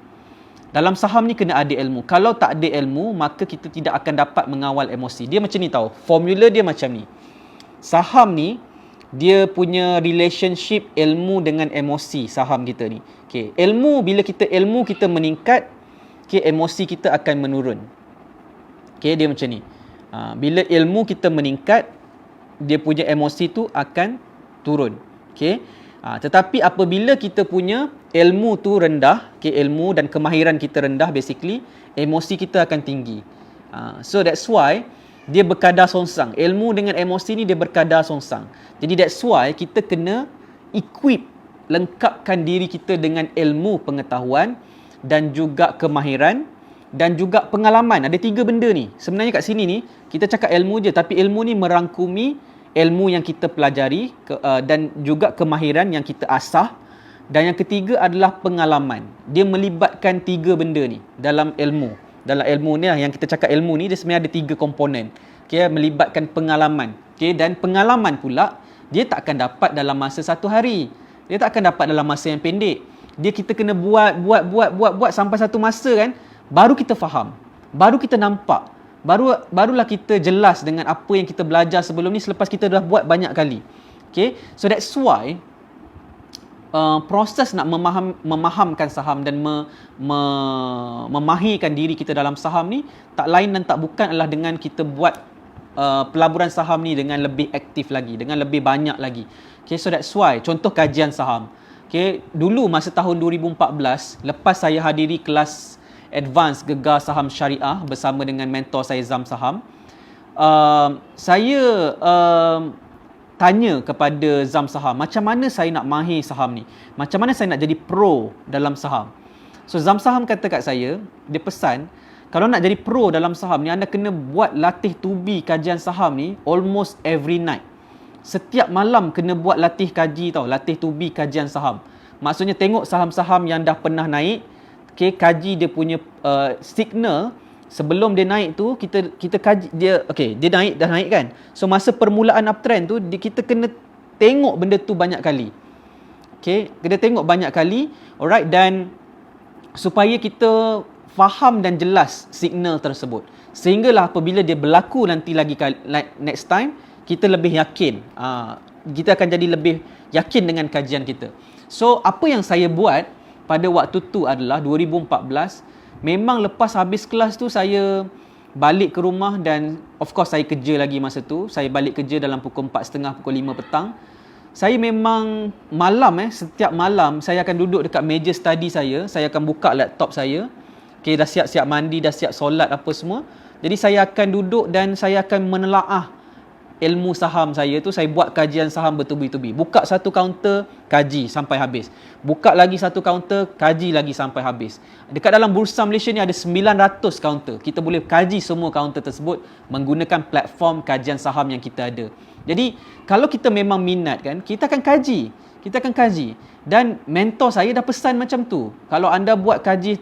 Dalam saham ni kena ada ilmu. Kalau tak ada ilmu, maka kita tidak akan dapat mengawal emosi. Dia macam ni tau. Formula dia macam ni. Saham ni, dia punya relationship ilmu dengan emosi saham kita ni. Okay, bila ilmu kita meningkat, okay, emosi kita akan menurun. Okay, dia macam ni. Bila ilmu kita meningkat, dia punya emosi tu akan turun. Okay. Tetapi apabila kita punya ilmu tu rendah, okay, ilmu dan kemahiran kita rendah, basically, emosi kita akan tinggi. So that's why dia berkadar songsang. Ilmu dengan emosi ni dia berkadar songsang. Jadi that's why kita kena lengkapkan diri kita dengan ilmu pengetahuan dan juga kemahiran dan juga pengalaman. Ada 3 benda ni. Sebenarnya kat sini ni kita cakap ilmu je, tapi ilmu ni merangkumi ilmu yang kita pelajari dan juga kemahiran yang kita asah. Dan yang ketiga adalah pengalaman. Dia melibatkan 3 benda ni dalam ilmu. Dalam ilmu ni lah, yang kita cakap ilmu ni, dia sebenarnya ada 3 komponen. Okay, melibatkan pengalaman. Okay, dan pengalaman pula, dia tak akan dapat dalam masa 1 hari. Dia tak akan dapat dalam masa yang pendek. Kita kena buat sampai satu masa kan, baru kita faham. Baru kita nampak. Barulah kita jelas dengan apa yang kita belajar sebelum ni selepas kita dah buat banyak kali. Okay, so that's why proses nak memahamkan saham dan memahirkan diri kita dalam saham ni tak lain dan tak bukan adalah dengan kita buat pelaburan saham ni dengan lebih aktif lagi, dengan lebih banyak lagi. Okay, so that's why contoh kajian saham. Okay, dulu masa tahun 2014, lepas saya hadiri kelas advance gegar saham syariah bersama dengan mentor saya Zam Saham, saya tanya kepada Zam Saham, macam mana saya nak mahir saham ni? Macam mana saya nak jadi pro dalam saham? So Zam Saham kata kat saya, dia pesan, kalau nak jadi pro dalam saham ni, anda kena buat latih tubi kajian saham ni almost every night. Setiap malam kena buat latih kaji tau, latih tubi kajian saham. Maksudnya tengok saham-saham yang dah pernah naik, okay, kaji dia punya signal. Sebelum dia naik tu, kita kaji dia, okay, dia dah naik kan. So masa permulaan uptrend tu, kita kena tengok benda tu banyak kali. Okay, kena tengok banyak kali. Alright, dan supaya kita faham dan jelas signal tersebut. Sehinggalah apabila dia berlaku nanti lagi next time, kita lebih yakin. Kita akan jadi lebih yakin dengan kajian kita. So apa yang saya buat pada waktu tu adalah 2014, memang lepas habis kelas tu saya balik ke rumah dan of course saya kerja lagi masa tu. Saya balik kerja dalam pukul 4.30, pukul 5 petang. Saya memang malam setiap malam saya akan duduk dekat meja study saya akan buka laptop saya Okay, dah siap-siap mandi, dah siap solat apa semua. Jadi saya akan duduk dan saya akan menelaah ilmu saham saya tu. Saya buat kajian saham bertubi-tubi. Buka satu kaunter, kaji sampai habis. Buka lagi satu kaunter, kaji lagi sampai habis. Dekat dalam Bursa Malaysia ni ada 900 kaunter. Kita boleh kaji semua kaunter tersebut menggunakan platform kajian saham yang kita ada. Jadi kalau kita memang minat kan, kita akan kaji. Kita akan kaji. Dan mentor saya dah pesan macam tu. Kalau anda buat kaji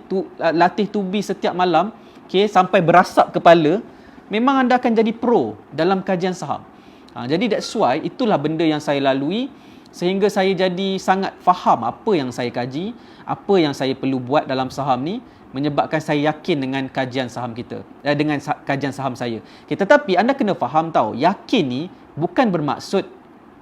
latih tubi setiap malam, okay, sampai berasap kepala, memang anda akan jadi pro dalam kajian saham. Jadi that's why itulah benda yang saya lalui sehingga saya jadi sangat faham apa yang saya kaji, apa yang saya perlu buat dalam saham ni, menyebabkan saya yakin dengan kajian saham kita, dengan kajian saham saya. Okay, tetapi anda kena faham tau, yakin ni bukan bermaksud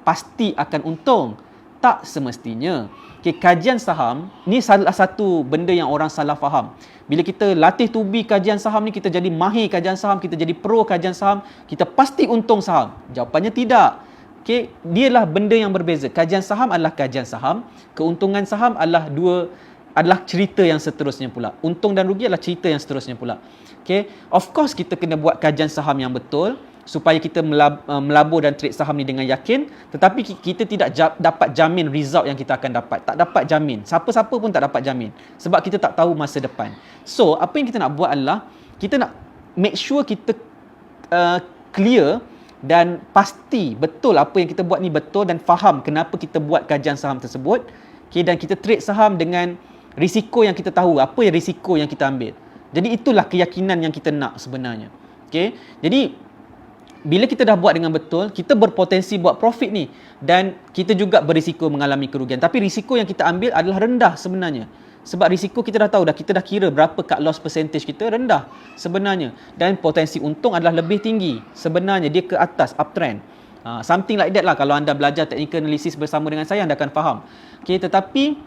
pasti akan untung. Tak semestinya. Okay, kajian saham ni salah satu benda yang orang salah faham. Bila kita latih tubi kajian saham ni, kita jadi mahir kajian saham, kita jadi pro kajian saham, kita pasti untung saham. Jawapannya tidak. Okay, dialah benda yang berbeza. Kajian saham adalah kajian saham, keuntungan saham adalah cerita yang seterusnya pula. Untung dan rugi adalah cerita yang seterusnya pula. Okay, of course kita kena buat kajian saham yang betul supaya kita melabur dan trade saham ni dengan yakin, tetapi kita tidak dapat jamin result yang kita akan dapat. Tak dapat jamin. Siapa-siapa pun tak dapat jamin. Sebab kita tak tahu masa depan. So, apa yang kita nak buat adalah, kita nak make sure kita clear dan pasti betul apa yang kita buat ni betul dan faham kenapa kita buat kajian saham tersebut. Okay, dan kita trade saham dengan risiko yang kita tahu. Apa yang risiko yang kita ambil. Jadi, itulah keyakinan yang kita nak sebenarnya. Okay, jadi bila kita dah buat dengan betul, kita berpotensi buat profit ni. Dan kita juga berisiko mengalami kerugian. Tapi risiko yang kita ambil adalah rendah sebenarnya. Sebab risiko kita dah tahu dah, kita dah kira berapa cut loss percentage kita rendah sebenarnya. Dan potensi untung adalah lebih tinggi. Sebenarnya dia ke atas, uptrend. Something like that lah. Kalau anda belajar technical analysis bersama dengan saya, anda akan faham. Okay, tetapi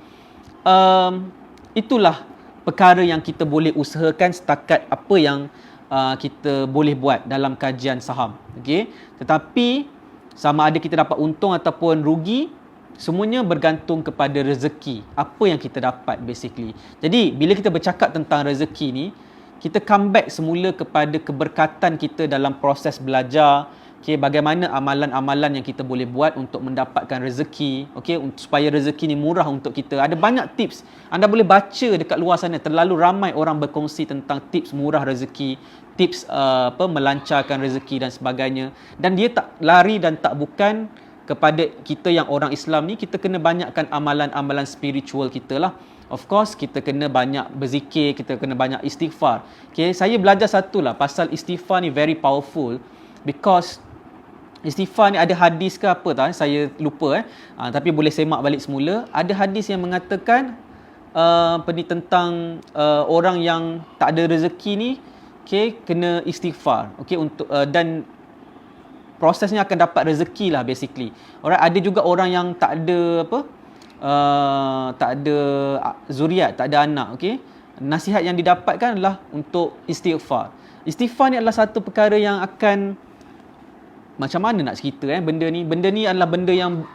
itulah perkara yang kita boleh usahakan setakat apa yang kita boleh buat dalam kajian saham. Okay? Tetapi sama ada kita dapat untung ataupun rugi, semuanya bergantung kepada rezeki. Apa yang kita dapat basically. Jadi bila kita bercakap tentang rezeki ni, kita come back semula kepada keberkatan kita dalam proses belajar. Okay, bagaimana amalan-amalan yang kita boleh buat untuk mendapatkan rezeki, okay, supaya rezeki ni murah untuk kita. Ada banyak tips. Anda boleh baca dekat luar sana, terlalu ramai orang berkongsi tentang tips murah rezeki, tips melancarkan rezeki dan sebagainya. Dan dia tak lari dan tak bukan kepada kita yang orang Islam ni. Kita kena banyakkan amalan-amalan spiritual kita lah. Of course, kita kena banyak berzikir, kita kena banyak istighfar. Okay, saya belajar satu lah, pasal istighfar ni very powerful because istighfar ni ada hadis ke apa tak, saya lupa tapi boleh semak balik semula. Ada hadis yang mengatakan tentang orang yang tak ada rezeki ni, okay, kena istighfar, okay, untuk dan prosesnya akan dapat rezeki lah basically. Alright, ada juga orang yang tak ada tak ada zuriat, tak ada anak, okay. Nasihat yang didapatkan adalah untuk istighfar. Istighfar ni adalah satu perkara yang akan, macam mana nak cerita benda ni? Benda ni adalah benda yang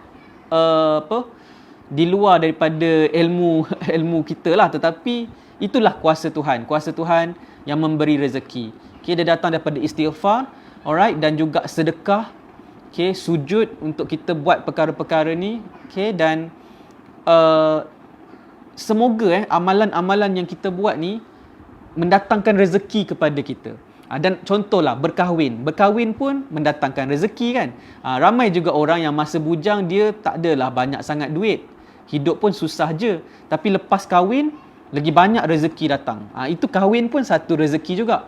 di luar daripada ilmu kita lah, tetapi itulah kuasa Tuhan. Kuasa Tuhan yang memberi rezeki. Okay, dia datang daripada istighfar, alright, dan juga sedekah, okay, sujud untuk kita buat perkara-perkara ni, okay, dan semoga amalan-amalan yang kita buat ni mendatangkan rezeki kepada kita. Dan contohlah berkahwin. Berkahwin pun mendatangkan rezeki kan. Ramai juga orang yang masa bujang dia tak adalah banyak sangat duit. Hidup pun susah je. Tapi lepas kahwin, lagi banyak rezeki datang. Itu kahwin pun satu rezeki juga.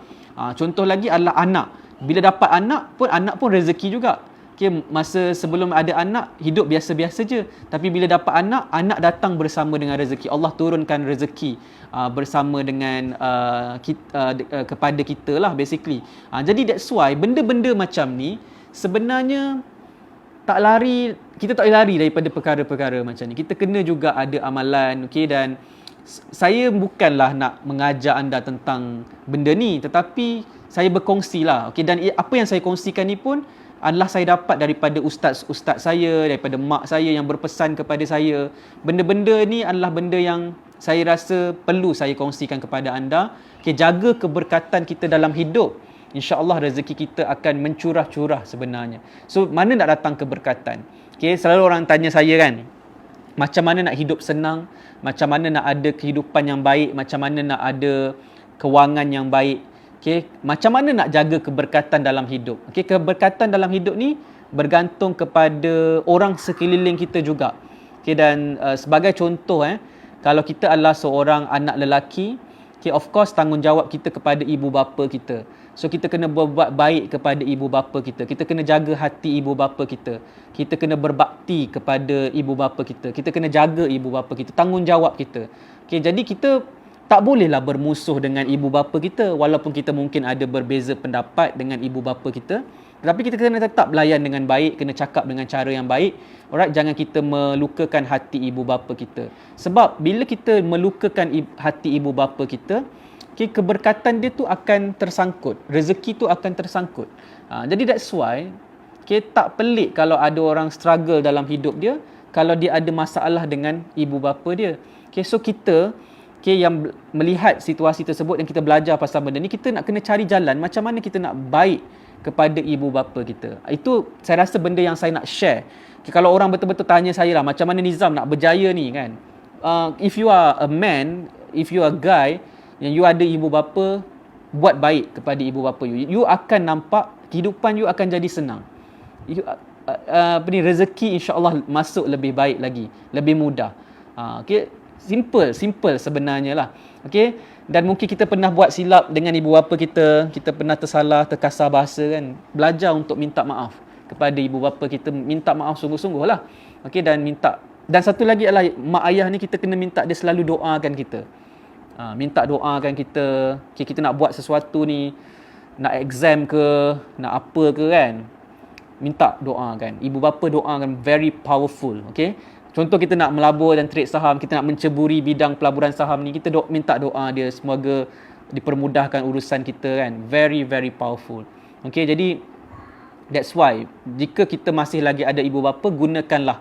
Contoh lagi adalah anak. Bila dapat anak pun rezeki juga. Okay, masa sebelum ada anak, hidup biasa-biasa je. Tapi bila dapat anak datang bersama dengan rezeki. Allah turunkan rezeki bersama dengan kepada kita lah basically. Jadi that's why benda-benda macam ni sebenarnya kita tak boleh lari daripada perkara-perkara macam ni. Kita kena juga ada amalan, okay, dan saya bukanlah nak mengajar anda tentang benda ni, tetapi saya berkongsi lah, okay, dan apa yang saya kongsikan ni pun adalah saya dapat daripada ustaz-ustaz saya, daripada mak saya yang berpesan kepada saya. Benda-benda ni adalah benda yang saya rasa perlu saya kongsikan kepada anda. Okay, jaga keberkatan kita dalam hidup. InsyaAllah rezeki kita akan mencurah-curah sebenarnya. So, mana nak datang keberkatan? Okay, selalu orang tanya saya kan, macam mana nak hidup senang, macam mana nak ada kehidupan yang baik, macam mana nak ada kewangan yang baik. Okay, macam mana nak jaga keberkatan dalam hidup? Okay, keberkatan dalam hidup ni bergantung kepada orang sekeliling kita juga. Okay, dan sebagai contoh, kalau kita adalah seorang anak lelaki, okay, of course tanggungjawab kita kepada ibu bapa kita. So kita kena berbuat baik kepada ibu bapa kita. Kita kena jaga hati ibu bapa kita. Kita kena berbakti kepada ibu bapa kita. Kita kena jaga ibu bapa kita. Tanggungjawab kita. Okay, jadi kita tak bolehlah bermusuh dengan ibu bapa kita walaupun kita mungkin ada berbeza pendapat dengan ibu bapa kita. Tetapi kita kena tetap layan dengan baik, kena cakap dengan cara yang baik. Alright, jangan kita melukakan hati ibu bapa kita. Sebab bila kita melukakan hati ibu bapa kita, okay, keberkatan dia tu akan tersangkut. Rezeki tu akan tersangkut. Jadi that's why, okay, tak pelik kalau ada orang struggle dalam hidup dia, kalau dia ada masalah dengan ibu bapa dia. Okay, so kita, okay, yang melihat situasi tersebut dan kita belajar pasal benda ni, kita nak kena cari jalan macam mana kita nak baik kepada ibu bapa kita. Itu saya rasa benda yang saya nak share. Okay, kalau orang betul-betul tanya saya lah, macam mana Nizam nak berjaya ni kan? If you are a man, if you are a guy, yang you ada ibu bapa, buat baik kepada ibu bapa you. You akan nampak kehidupan you akan jadi senang. Rezeki insya-Allah masuk lebih baik lagi, lebih mudah. Okay, simple sebenarnya lah. Okay, dan mungkin kita pernah buat silap dengan ibu bapa kita, kita pernah tersalah, terkasar bahasa kan. Belajar untuk minta maaf kepada ibu bapa kita, minta maaf sungguh-sungguh lah. Okay, dan satu lagi adalah mak ayah ni kita kena minta dia selalu doakan kita. Minta doakan kita, okay, kita nak buat sesuatu ni, nak exam ke, nak apa ke kan, minta doakan. Ibu bapa doakan, very powerful. Okay, contoh kita nak melabur dan trade saham, kita nak menceburi bidang pelaburan saham ni, kita minta doa dia semoga dipermudahkan urusan kita kan. Very very powerful. Okay, jadi that's why jika kita masih lagi ada ibu bapa, gunakanlah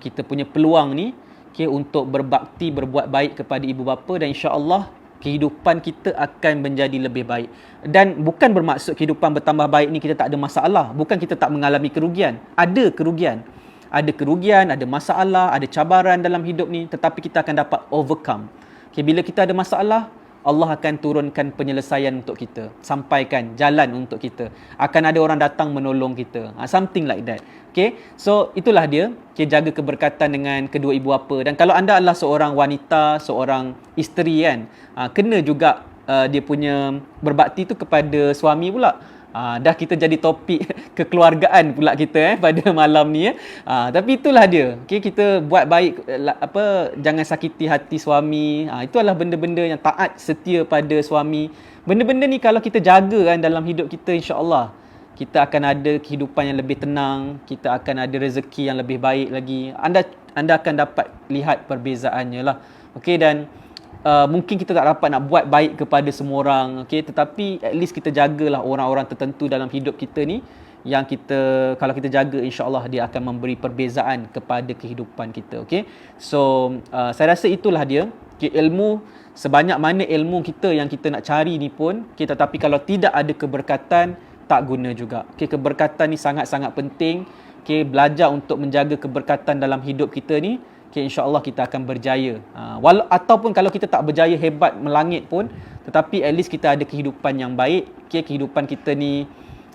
kita punya peluang ni, okay, untuk berbakti, berbuat baik kepada ibu bapa, dan insya-Allah kehidupan kita akan menjadi lebih baik. Dan bukan bermaksud kehidupan bertambah baik ni kita tak ada masalah, bukan kita tak mengalami kerugian. Ada kerugian, ada masalah, ada cabaran dalam hidup ni, tetapi kita akan dapat overcome. Okay, bila kita ada masalah, Allah akan turunkan penyelesaian untuk kita, sampaikan jalan untuk kita. Akan ada orang datang menolong kita. Something like that. Okay, so itulah dia. Okay, jaga keberkatan dengan kedua ibu bapa. Dan kalau anda adalah seorang wanita, seorang isteri kan, kena juga dia punya berbakti tu kepada suami pula. Dah kita jadi topik kekeluargaan pula kita pada malam ni. Tapi itulah dia. Okay, kita buat baik, jangan sakiti hati suami. Itu adalah benda-benda yang taat, setia pada suami. Benda-benda ni kalau kita jaga kan dalam hidup kita, insya-Allah kita akan ada kehidupan yang lebih tenang, kita akan ada rezeki yang lebih baik lagi. Anda akan dapat lihat perbezaannya lah. Okay, dan mungkin kita tak dapat nak buat baik kepada semua orang, okay, tetapi at least kita jagalah orang-orang tertentu dalam hidup kita ni, yang kita, kalau kita jaga, insya-Allah dia akan memberi perbezaan kepada kehidupan kita. Okay, so saya rasa itulah dia. Okay, ilmu, sebanyak mana ilmu kita yang kita nak cari ni pun, okay, tetapi kalau tidak ada keberkatan, tak guna juga. Okay, keberkatan ni sangat-sangat penting. Okay, belajar untuk menjaga keberkatan dalam hidup kita ni. Okay, insya-Allah kita akan berjaya. Ataupun kalau kita tak berjaya hebat melangit pun, tetapi at least kita ada kehidupan yang baik. Okay, kehidupan kita ni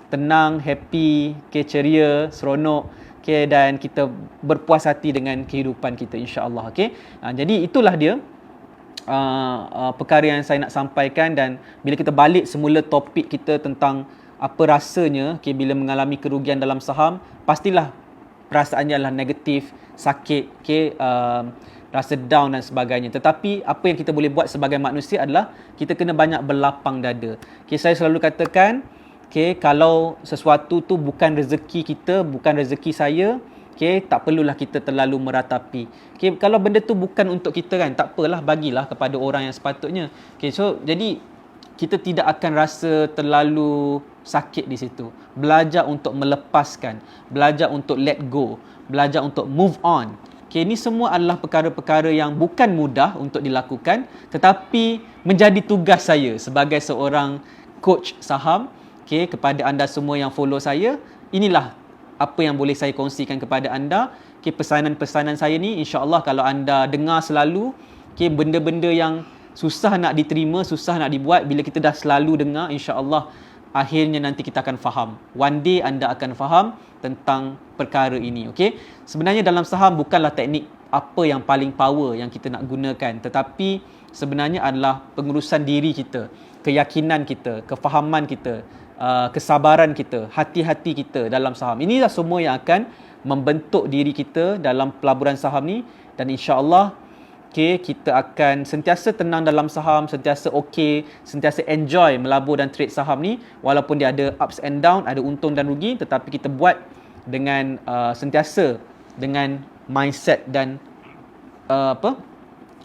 tenang, happy, okay, ceria, seronok. Okay, dan kita berpuas hati dengan kehidupan kita, insya-Allah. Okay, jadi itulah dia perkara yang saya nak sampaikan. Dan bila kita balik semula topik kita tentang apa rasanya, okay, bila mengalami kerugian dalam saham, pastilah perasaannya adalah negatif, sakit, okay, rasa down dan sebagainya. Tetapi apa yang kita boleh buat sebagai manusia adalah kita kena banyak berlapang dada. Okay, saya selalu katakan, okay, kalau sesuatu tu bukan rezeki kita, bukan rezeki saya, okay, tak perlulah kita terlalu meratapi. Okay, kalau benda tu bukan untuk kita kan, tak apalah, bagilah kepada orang yang sepatutnya. Okay, so jadi kita tidak akan rasa terlalu sakit di situ. Belajar untuk melepaskan, belajar untuk let go, belajar untuk move on. Okay, ini semua adalah perkara-perkara yang bukan mudah untuk dilakukan, tetapi menjadi tugas saya sebagai seorang coach saham. Okay, kepada anda semua yang follow saya, inilah apa yang boleh saya kongsikan kepada anda. Okay, pesanan-pesanan saya ni insya-Allah kalau anda dengar selalu, okay, benda-benda yang susah nak diterima, susah nak dibuat, bila kita dah selalu dengar, insya-Allah akhirnya nanti kita akan faham. One day anda akan faham tentang perkara ini. Okay? Sebenarnya dalam saham bukanlah teknik apa yang paling power yang kita nak gunakan, tetapi sebenarnya adalah pengurusan diri kita, keyakinan kita, kefahaman kita, kesabaran kita, hati-hati kita dalam saham. Inilah semua yang akan membentuk diri kita dalam pelaburan saham ni, dan insya-Allah okay, kita akan sentiasa tenang dalam saham, sentiasa okay, sentiasa enjoy melabur dan trade saham ni, walaupun dia ada ups and down, ada untung dan rugi, tetapi kita buat dengan sentiasa dengan mindset dan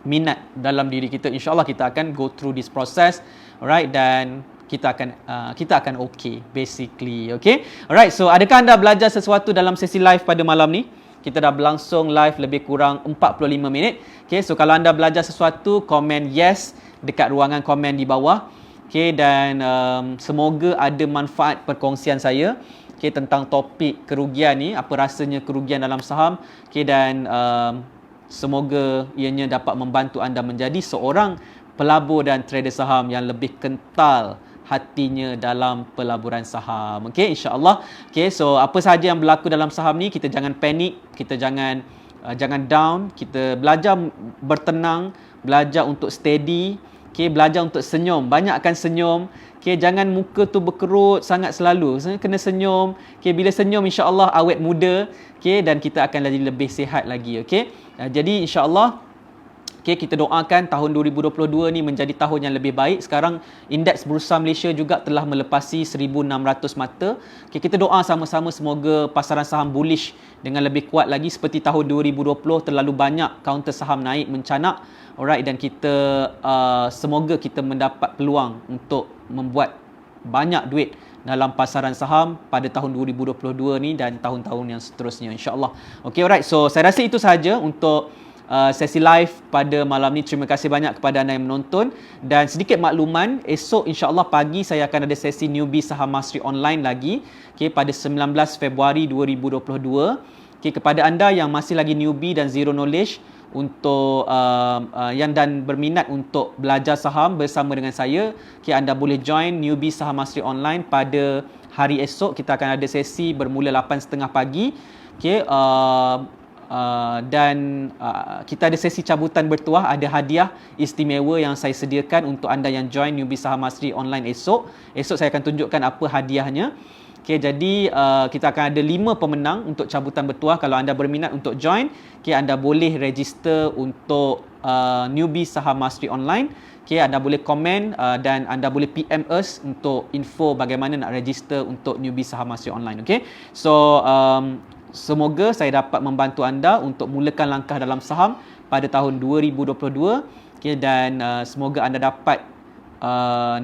minat dalam diri kita. InsyaAllah kita akan go through this process, alright, dan kita akan okay basically. Okay, alright, so adakah anda belajar sesuatu dalam sesi live pada malam ni? Kita dah berlangsung live lebih kurang 45 minit. Okay, so kalau anda belajar sesuatu, komen yes dekat ruangan komen di bawah. Okay, dan semoga ada manfaat perkongsian saya, okay, tentang topik kerugian ni, apa rasanya kerugian dalam saham. Okay, dan semoga ianya dapat membantu anda menjadi seorang pelabur dan trader saham yang lebih kental hatinya dalam pelaburan saham. Okey, insya-Allah. Okey, so apa sahaja yang berlaku dalam saham ni, kita jangan panik, kita jangan down, kita belajar bertenang, belajar untuk steady, okey, belajar untuk senyum, banyakkan senyum. Okey, jangan muka tu berkerut sangat selalu. Kena senyum. Okey, bila senyum insya-Allah awet muda, okey, dan kita akan jadi lebih sihat lagi, okey. Jadi insya-Allah, okay, kita doakan tahun 2022 ni menjadi tahun yang lebih baik. Sekarang indeks Bursa Malaysia juga telah melepasi 1,600 mata. Okay, kita doa sama-sama semoga pasaran saham bullish dengan lebih kuat lagi seperti tahun 2020. Terlalu banyak kaunter saham naik mencanak. Alright, dan kita semoga kita mendapat peluang untuk membuat banyak duit dalam pasaran saham pada tahun 2022 ni dan tahun-tahun yang seterusnya, insya-Allah. Okay, alright. So saya rasa itu sahaja untuk sesi live pada malam ni. Terima kasih banyak kepada anda yang menonton, dan sedikit makluman, esok insya-Allah pagi saya akan ada sesi newbie Saham Mastery online lagi, okay, pada 19 Februari 2022. Okay, kepada anda yang masih lagi newbie dan zero knowledge, untuk yang dan berminat untuk belajar saham bersama dengan saya, okay, anda boleh join newbie Saham Mastery online pada hari esok. Kita akan ada sesi bermula 8.30 pagi, okay, dan kita ada sesi cabutan bertuah, ada hadiah istimewa yang saya sediakan untuk anda yang join newbie Saham Mastery online esok. Esok saya akan tunjukkan apa hadiahnya. Okay, jadi kita akan ada 5 pemenang untuk cabutan bertuah. Kalau anda berminat untuk join, okay, anda boleh register untuk newbie Saham Mastery online. Okay, anda boleh komen dan anda boleh PM us untuk info bagaimana nak register untuk newbie Saham Mastery online. Okay, so semoga saya dapat membantu anda untuk mulakan langkah dalam saham pada tahun 2022. Okay, dan semoga anda dapat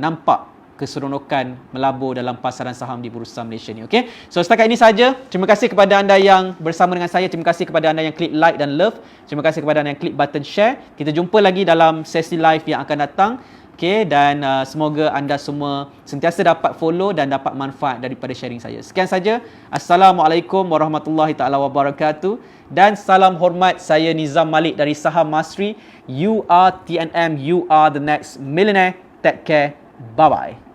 nampak keseronokan melabur dalam pasaran saham di Bursa Malaysia ni. Okay, so setakat ini saja. Terima kasih kepada anda yang bersama dengan saya. Terima kasih kepada anda yang klik like dan love. Terima kasih kepada anda yang klik button share. Kita jumpa lagi dalam sesi live yang akan datang. Okay, dan semoga anda semua sentiasa dapat follow dan dapat manfaat daripada sharing saya. Sekian saja. Assalamualaikum warahmatullahi taala wabarakatuh, dan salam hormat. Saya Nizam Malik dari Saham Mastery. You are TNM, you are the next millionaire. Take care. Bye bye.